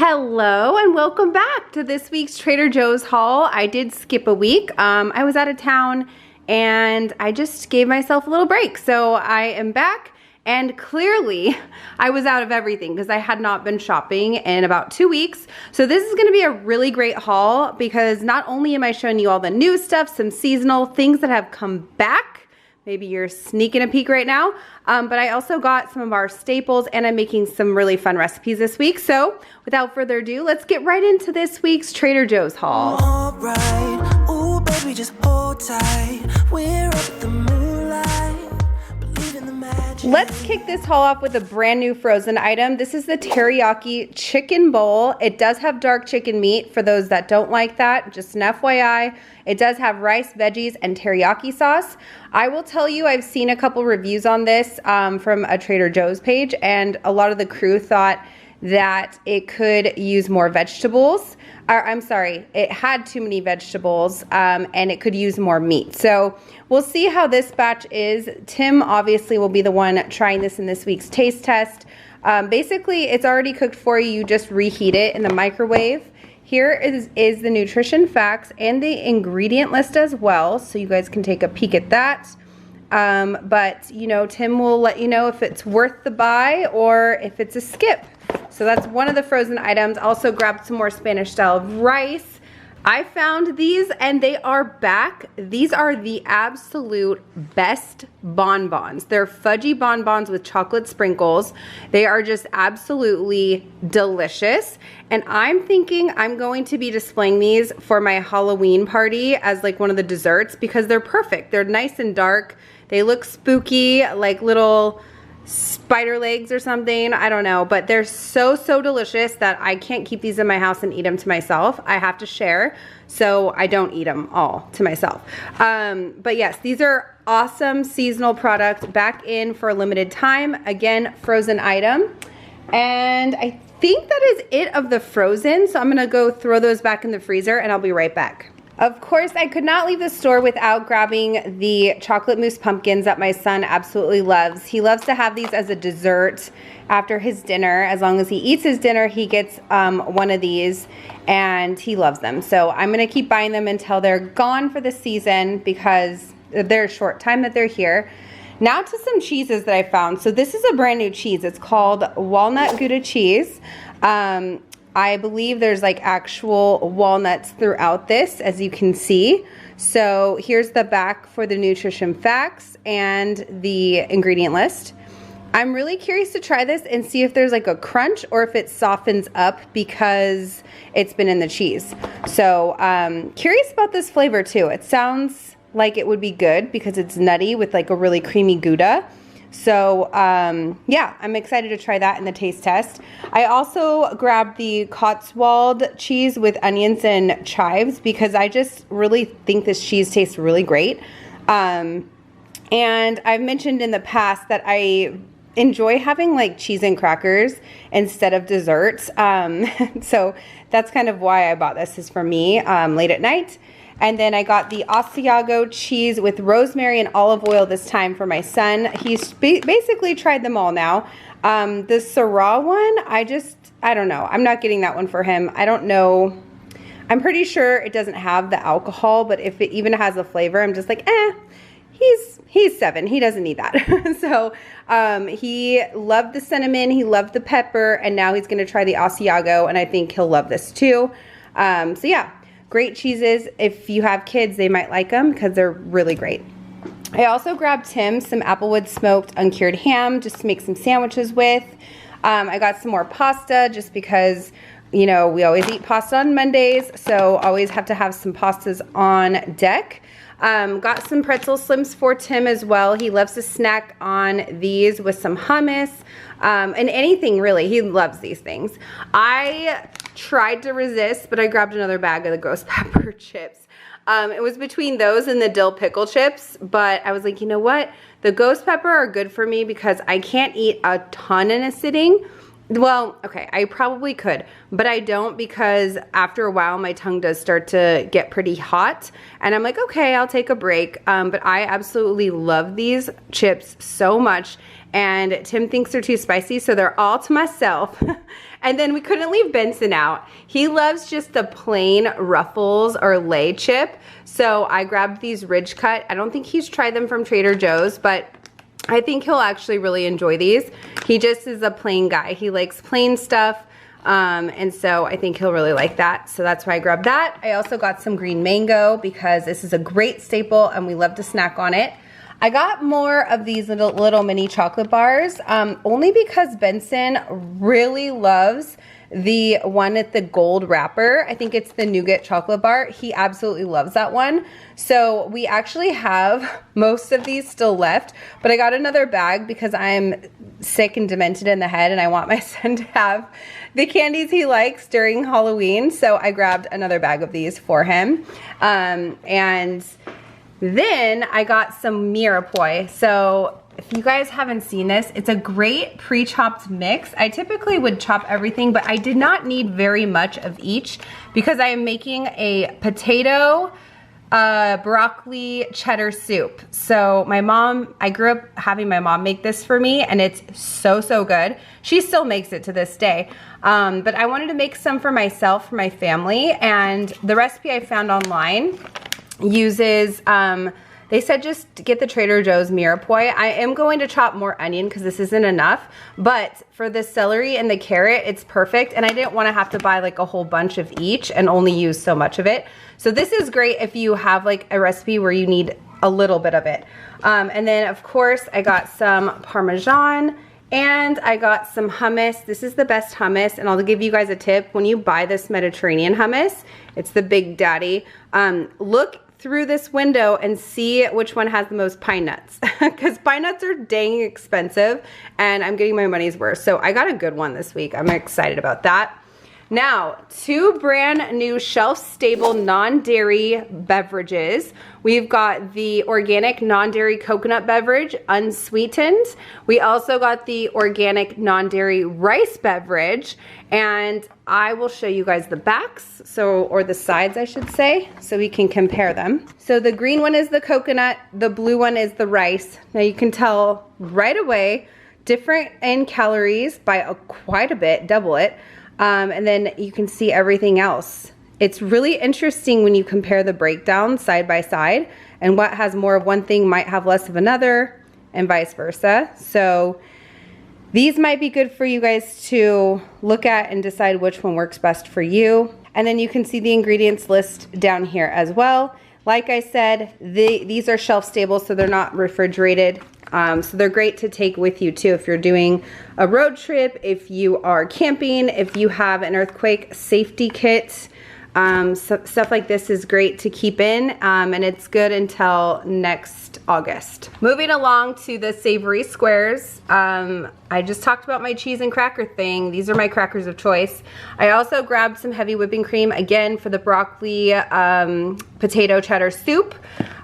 Hello and welcome back to this week's Trader Joe's haul. I did skip a week. I was out of town and I just gave myself a little break. So I am back and clearly I was out of everything because I had not been shopping in about 2 weeks. So this is gonna be a really great haul because not only am I showing you all the new stuff, some seasonal things that have come back. Maybe you're sneaking a peek right now. But I also got some of our staples and I'm making some really fun recipes this week. So without further ado, let's get right into this week's Trader Joe's haul. All right. Ooh, baby, just hold tight. We're up at the moonlight. Believe in the magic. Let's kick this haul off with a brand new frozen item. This is the teriyaki chicken bowl. It does have dark chicken meat for those that don't like that, just an FYI. It does have rice, veggies, and teriyaki sauce. I will tell you, I've seen a couple reviews on this from a Trader Joe's page, and a lot of the crew thought that it could use more vegetables. I'm sorry, it had too many vegetables and it could use more meat. So we'll see how this batch is. Tim obviously will be the one trying this in this week's taste test. Basically, it's already cooked for you. You just reheat it in the microwave. Here is the nutrition facts and the ingredient list as well, so you guys can take a peek at that. But you know, Tim will let you know if it's worth the buy or if it's a skip. So that's one of the frozen items. Also grabbed some more Spanish style rice. I found these and they are back. These are the absolute best bonbons. They're fudgy bonbons with chocolate sprinkles. They are just absolutely delicious. And I'm thinking I'm going to be displaying these for my Halloween party as like one of the desserts because they're perfect. They're nice and dark. They look spooky, like little spider legs or something, I don't know, but they're so delicious that I can't keep these in my house and eat them to myself. I have to share, so I don't eat them all to myself. But yes, these are awesome seasonal products back in for a limited time. Again, frozen item. And I think that is it of the frozen, so I'm gonna go throw those back in the freezer and I'll be right back. Of course, I could not leave the store without grabbing the chocolate mousse pumpkins that my son absolutely loves. He loves to have these as a dessert after his dinner. As long as he eats his dinner, he gets one of these and he loves them. So I'm gonna keep buying them until they're gone for the season because they're a short time that they're here. Now to some cheeses that I found. So this is a brand new cheese. It's called walnut Gouda cheese. I believe there's like actual walnuts throughout this, as you can see. So here's the back for the nutrition facts and the ingredient list. I'm really curious to try this and see if there's like a crunch or if it softens up because it's been in the cheese. So curious about this flavor too. It sounds like it would be good because it's nutty with like a really creamy Gouda. So yeah, I'm excited to try that in the taste test. I also grabbed the Cotswold cheese with onions and chives because I just really think this cheese tastes really great. And I've mentioned in the past that I enjoy having like cheese and crackers instead of desserts. So that's kind of why I bought this, is for me late at night. And then I got the Asiago cheese with rosemary and olive oil this time for my son. He's basically tried them all now. The Syrah one, I don't know. I'm not getting that one for him. I don't know. I'm pretty sure it doesn't have the alcohol, but if it even has a flavor, I'm just like, he's 7. He doesn't need that. So he loved the cinnamon, he loved the pepper, and now he's gonna try the Asiago, and I think he'll love this too. So yeah. Great cheeses. If you have kids, they might like them because they're really great. I also grabbed Tim some Applewood smoked uncured ham just to make some sandwiches with. I got some more pasta just because, you know, we always eat pasta on Mondays, so always have to have some pastas on deck. Got some pretzel slims for Tim as well. He loves to snack on these with some hummus and anything really. He loves these things. I tried to resist, but I grabbed another bag of the ghost pepper chips. It was between those and the dill pickle chips, but I was like, you know what? The ghost pepper are good for me because I can't eat a ton in a sitting. Well, okay, I probably could, but I don't because after a while my tongue does start to get pretty hot and I'm like, okay, I'll take a break. But I absolutely love these chips so much and Tim thinks they're too spicy, so they're all to myself. And then we couldn't leave Benson out. He loves just the plain Ruffles or Lay chip. So I grabbed these Ridge Cut. I don't think he's tried them from Trader Joe's, but I think he'll actually really enjoy these. He just is a plain guy. He likes plain stuff. And so I think he'll really like that. So that's why I grabbed that. I also got some green mango because this is a great staple and we love to snack on it. I got more of these little mini chocolate bars, only because Benson really loves the one at the gold wrapper. I think it's the nougat chocolate bar. He absolutely loves that one. So we actually have most of these still left, but I got another bag because I'm sick and demented in the head and I want my son to have the candies he likes during Halloween. So I grabbed another bag of these for him. And then I got some mirepoix. So if you guys haven't seen this, it's a great pre-chopped mix. I typically would chop everything, but I did not need very much of each because I am making a potato, broccoli cheddar soup. So I grew up having my mom make this for me and it's so, so good. She still makes it to this day. But I wanted to make some for myself, for my family, and the recipe I found online uses, they said just get the Trader Joe's mirepoix. I am going to chop more onion because this isn't enough, but for the celery and the carrot, it's perfect. And I didn't want to have to buy like a whole bunch of each and only use so much of it. So this is great if you have like a recipe where you need a little bit of it. And then of course I got some Parmesan and I got some hummus. This is the best hummus, and I'll give you guys a tip. When you buy this Mediterranean hummus, it's the Big Daddy. Look through this window and see which one has the most pine nuts because pine nuts are dang expensive and I'm getting my money's worth. So I got a good one this week. I'm excited about that. Now, 2 brand new shelf-stable non-dairy beverages. We've got the organic non-dairy coconut beverage, unsweetened. We also got the organic non-dairy rice beverage, and I will show you guys the backs, or the sides, I should say, so we can compare them. So the green one is the coconut, the blue one is the rice. Now you can tell right away, different in calories by quite a bit, double it. And then you can see everything else. It's really interesting when you compare the breakdown side by side, and what has more of one thing might have less of another, and vice versa. So these might be good for you guys to look at and decide which one works best for you. And then you can see the ingredients list down here as well. Like I said, these are shelf stable, so they're not refrigerated. So they're great to take with you too if you're doing a road trip, if you are camping, if you have an earthquake safety kit. Stuff like this is great to keep in, and it's good until next August. Moving along to the savory squares. I just talked about my cheese and cracker thing. These are my crackers of choice. I also grabbed some heavy whipping cream again for the broccoli potato cheddar soup.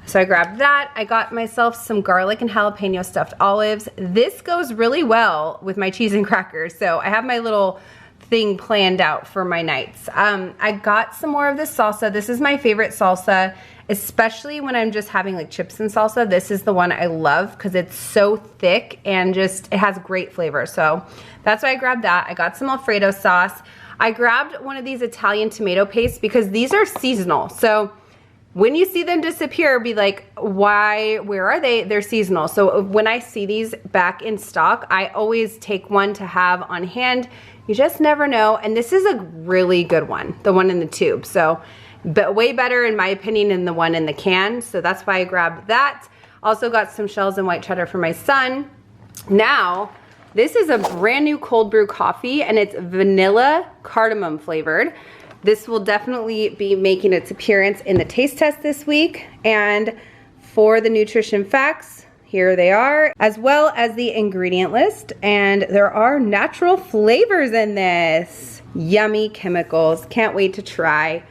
So I grabbed that. I got myself some garlic and jalapeno stuffed olives. This goes really well with my cheese and crackers. So I have my little thing planned out for my nights. I got some more of this salsa. This is my favorite salsa, especially when I'm just having like chips and salsa. This is the one I love because it's so thick and just, it has great flavor. So that's why I grabbed that. I got some Alfredo sauce. I grabbed one of these Italian tomato pastes because these are seasonal. So when you see them disappear, be like, where are they? They're seasonal. So when I see these back in stock, I always take one to have on hand. You just never know. And this is a really good one, the one in the tube. So, but way better in my opinion than the one in the can. So that's why I grabbed that. Also got some shells and white cheddar for my son. Now, this is a brand new cold brew coffee and it's vanilla cardamom flavored. This will definitely be making its appearance in the taste test this week. And for the nutrition facts, here they are, as well as the ingredient list. And there are natural flavors in this. Yummy chemicals. Can't wait to try.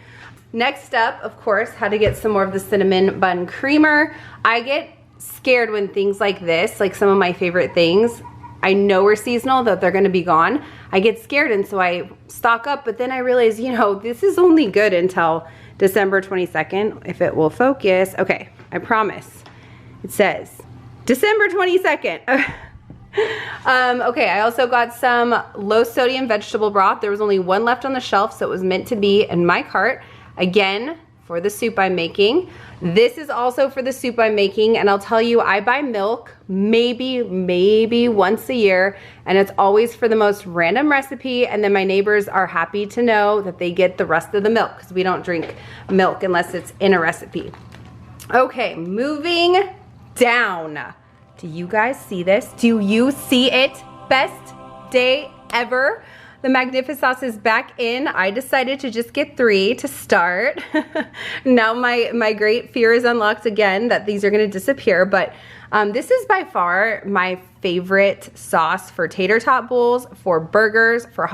Next up, of course, how to get some more of the cinnamon bun creamer. I get scared when things like this, like some of my favorite things, I know are seasonal, that they're gonna be gone. I get scared and so I stock up, but then I realize, you know, this is only good until December 22nd, if it will focus. Okay, I promise. It says December 22nd. Okay, I also got some low sodium vegetable broth. There was only one left on the shelf, so it was meant to be in my cart. Again, for the soup I'm making. This is also for the soup I'm making, and I'll tell you, I buy milk maybe once a year, and it's always for the most random recipe, and then my neighbors are happy to know that they get the rest of the milk, because we don't drink milk unless it's in a recipe. Okay, moving down. Do you guys see this? Do you see it? Best day ever. The Magnificsauce is back in. I decided to just get 3 to start. Now my great fear is unlocked again that these are gonna disappear, but this is by far my favorite sauce for tater tot bowls, for burgers, for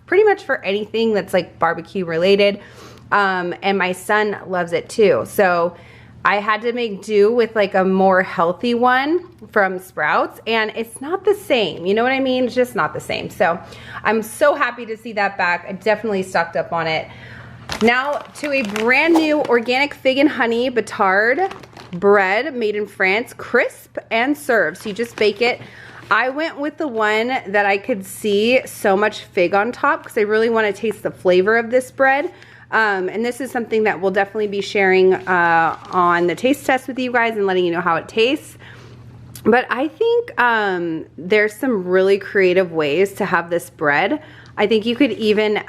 pretty much for anything that's like barbecue related. And my son loves it too. So I had to make do with like a more healthy one from Sprouts, and it's not the same. You know what I mean? It's just not the same. So I'm so happy to see that back. I definitely stocked up on it. Now to a brand new organic fig and honey batard bread made in France, crisp and served. So you just bake it. I went with the one that I could see so much fig on top because I really want to taste the flavor of this bread. And this is something that we'll definitely be sharing on the taste test with you guys and letting you know how it tastes. But I think there's some really creative ways to have this bread. I think you could even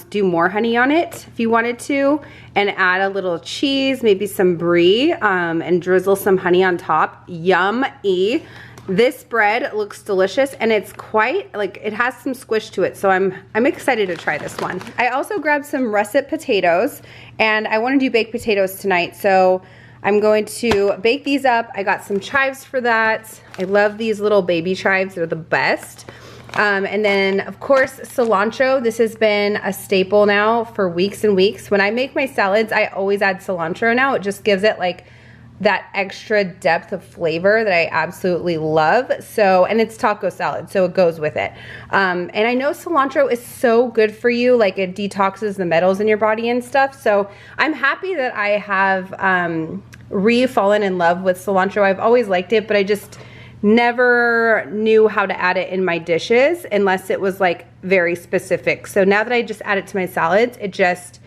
do more honey on it if you wanted to, and add a little cheese, maybe some brie, and drizzle some honey on top. Yum-y. This bread looks delicious, and it's quite, like, it has some squish to it, so I'm excited to try this one. I also grabbed some russet potatoes, and I want to do baked potatoes tonight, so I'm going to bake these up. I got some chives for that. I love these little baby chives. They're the best. And then, of course, cilantro. This has been a staple now for weeks and weeks. When I make my salads, I always add cilantro now. It just gives it, like, that extra depth of flavor that I absolutely love. So, and it's taco salad, so it goes with it. And I know cilantro is so good for you, like it detoxes the metals in your body and stuff. So I'm happy that I have fallen in love with cilantro. I've always liked it, but I just never knew how to add it in my dishes unless it was like very specific. So now that I just add it to my salads, it just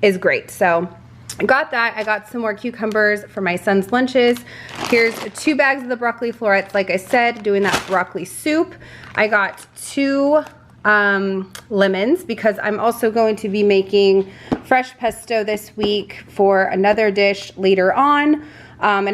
is great. So I got that. I got some more cucumbers for my son's lunches. Here's 2 bags of the broccoli florets. Like I said, doing that broccoli soup. I got 2 lemons because I'm also going to be making fresh pesto this week for another dish later on. And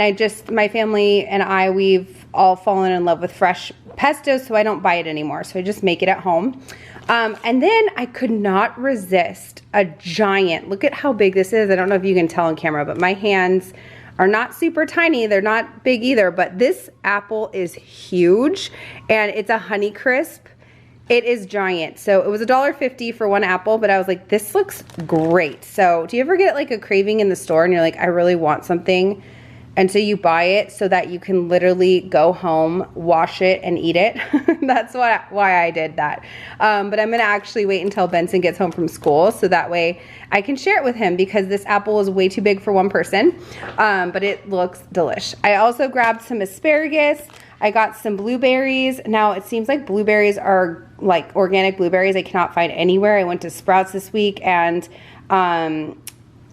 my family and I, we've all fallen in love with fresh pesto, so I don't buy it anymore. So I just make it at home. And then I could not resist a giant, look at how big this is. I don't know if you can tell on camera, but my hands are not super tiny. They're not big either, but this apple is huge, and it's a Honey Crisp. It is giant. So it was $1.50 for 1 apple, but I was like, this looks great. So do you ever get like a craving in the store and you're like, I really want something? And so you buy it so that you can literally go home, wash it, and eat it. That's why I did that. But I'm gonna actually wait until Benson gets home from school so that way I can share it with him, because this apple is way too big for one person, but it looks delish. I also grabbed some asparagus. I got some blueberries. Now it seems like blueberries are like organic blueberries I cannot find anywhere. I went to Sprouts this week, and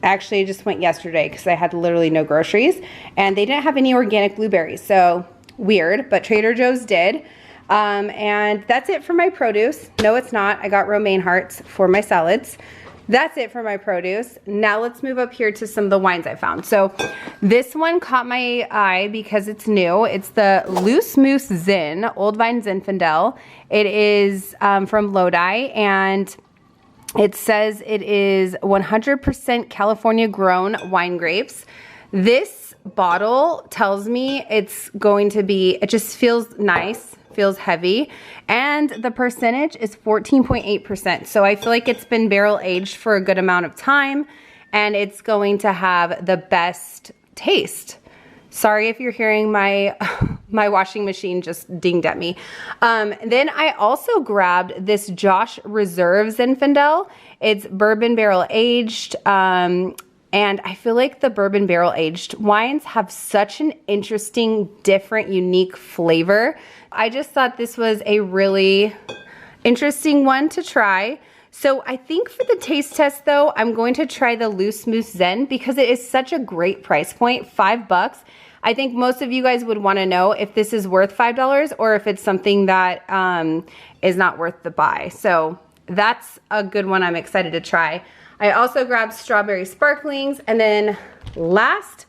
actually I just went yesterday because I had literally no groceries, and they didn't have any organic blueberries, so weird, but Trader Joe's did. And that's it for my produce. No, it's not. I got romaine hearts for my salads. That's it for my produce. Now let's move up here to some of the wines I found. So this one caught my eye because it's new. It's the Loose Moose Zin, Old Vine Zinfandel. It is from Lodi, and it says it is 100% California grown wine grapes. This bottle tells me it's going to be, it just feels nice, feels heavy, and the percentage is 14.8%. So I feel like it's been barrel aged for a good amount of time, and it's going to have the best taste. Sorry if you're hearing my my washing machine just dinged at me. Then I also grabbed this Josh Reserve Zinfandel. It's bourbon barrel aged. And I feel like the bourbon barrel aged wines have such an interesting, different, unique flavor. I just thought this was a really interesting one to try. So I think for the taste test though, I'm going to try the Loose Moose Zen because it is such a great price point, $5. I think most of you guys would want to know if this is worth $5 or if it's something that is not worth the buy. So that's a good one I'm excited to try. I also grabbed strawberry sparklings, and then last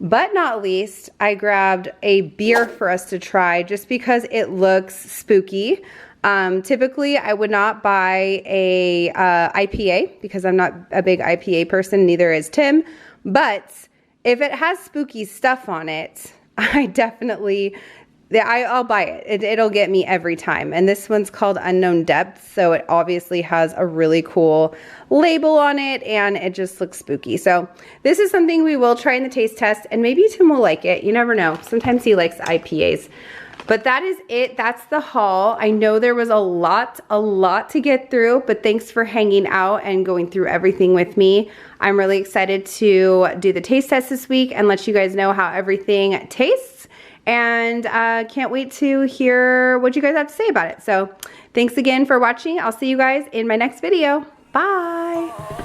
but not least, I grabbed a beer for us to try just because it looks spooky. Typically, I would not buy a IPA because I'm not a big IPA person, neither is Tim. But if it has spooky stuff on it, I'll buy it. It'll get me every time. And this one's called Unknown Depths, so it obviously has a really cool label on it, and it just looks spooky. So this is something we will try in the taste test, and maybe Tim will like it. You never know. Sometimes he likes IPAs. But that is it. That's the haul. I know there was a lot to get through, but thanks for hanging out and going through everything with me. I'm really excited to do the taste test this week and let you guys know how everything tastes. And can't wait to hear what you guys have to say about it. So thanks again for watching. I'll see you guys in my next video. Bye.